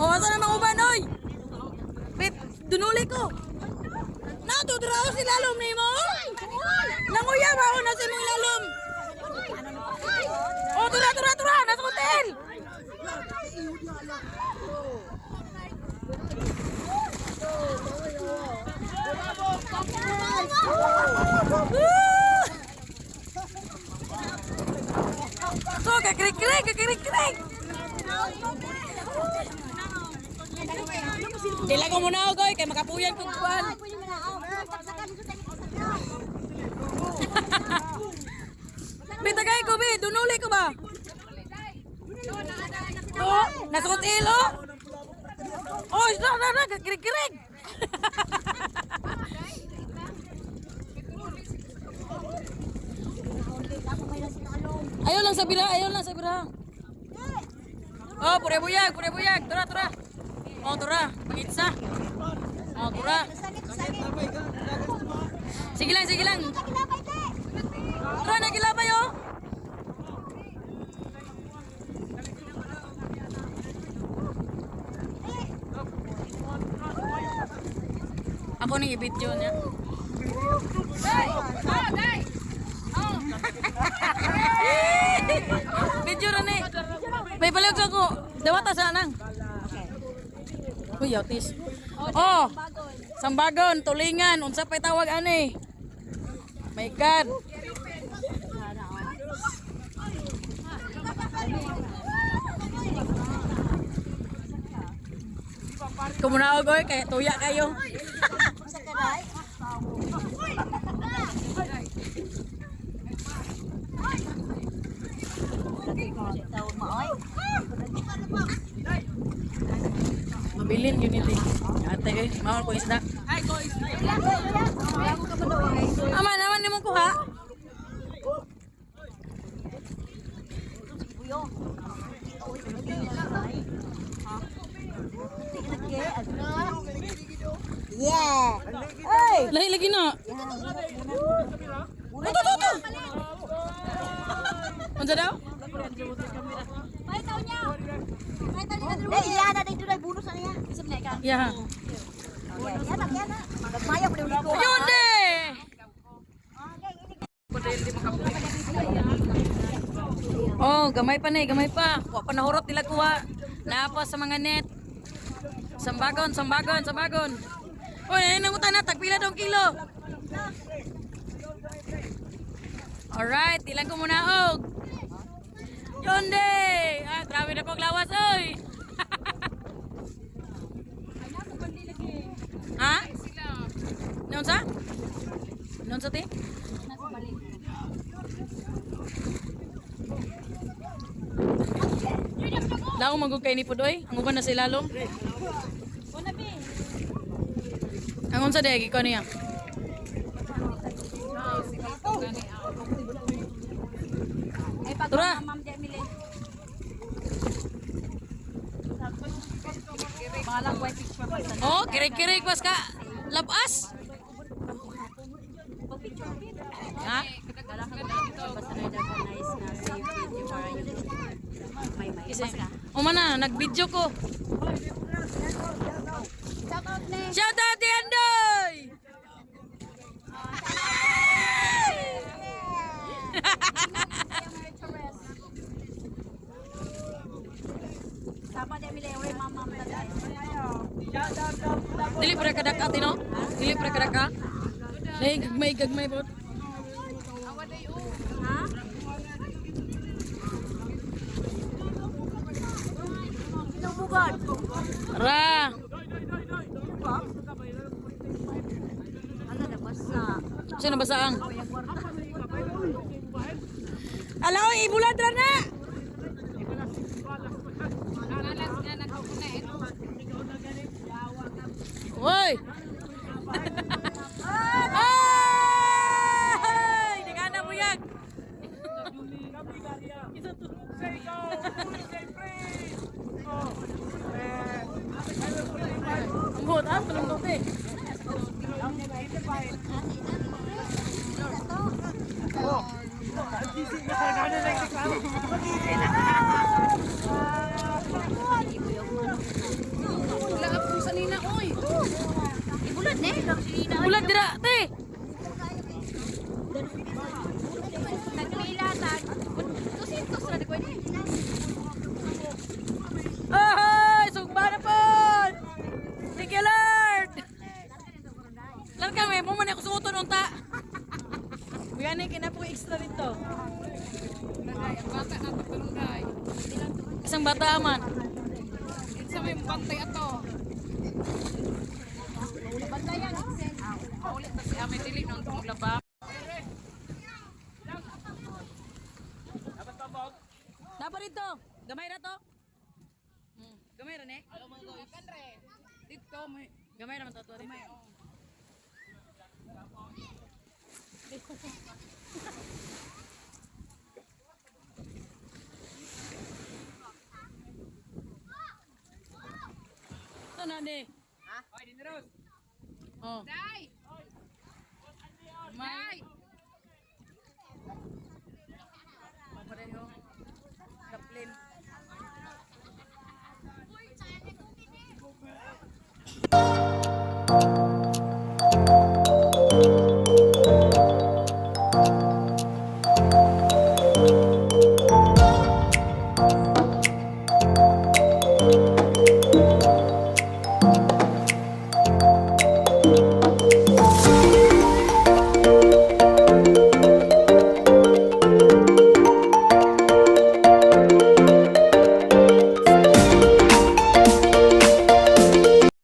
Oh, asa namang uban oy? Pit, dunuli ko. Natudraw si lalom nimo? Nanguya ba ako na si mong lalom? Oh, tura, nasa hotel. So, kakirik. Dila ko muna ako, kay makapuyan kong kuwan. Bitagay ko, Bi. Dunuli ko ba? Oh, nasa hotel, oh. Oh, na, kakirig. Ayaw lang sa bira. Oh, pure buyag. Tura. Oh, tura. Pangitsa. Oh, tura. Sige lang. Tura, nagilabay, oh. Ako nang i-video niya. Video na ni. May balag ako. Dawata sa nang. Uy, autis. Oh. Sambagon, tulingan, unsa pay tawag ani? My God. Kumunao goy kay tuya kayo. Mabilin unity. Ate eh, mahal ko isda. Aman nimo kuha. Yeah. Hey. Lagi na. Tuh. Unsa daw? May taw niya. Iya na dito na bunus na niya. Isip na ka. Ya. Yan na. Magmaya pa ulit ko. Yun eh. Oh, gamay pa. Wa pa nahurot nila kuha. Naapa sa mga net. Sambagon. Oy, nangutan na tagpila daw kilo. Alright, ilang ko muna og. Yonde! Ah, grabe na kong lawas, oy! Ha? Noon sa? Noon sa ti? Daw magug kay ni Pudoy, ang uban na si lalom. Ang unsa dayag ikaw niya? Tura. Oh, kirig pas ka. Labas. Ha? Umana, nag-video ko. Shout out di Andoy. Dili para kadaka tino? Dili para kadaka? Gagmay bot. Ha? Sinubugad. Ra. Ano na basa? Sino basaang? Alaw, ibulad ra na. Woi. Ay! Nagana mo yan. Ang buot ah, tulong tuti. Bulag dira, te. Nagpila tag. 200 ra di ko ini. Ay, sugba na po. Thank you, Lord. Lan kami, mo man ako suoton unta. Gani kina po extra dito. Bata na to barangay. Isang bata man. Sa may bantay ato. Bantayan. Ulit na si Ame Dili nung maglaba. Dapat dito. Gamay na to. Gamay ra ne. Kanre. Dito may Gamay ra man to. Gamay. Ito na, di. Ay, dinros. Oh. Dai.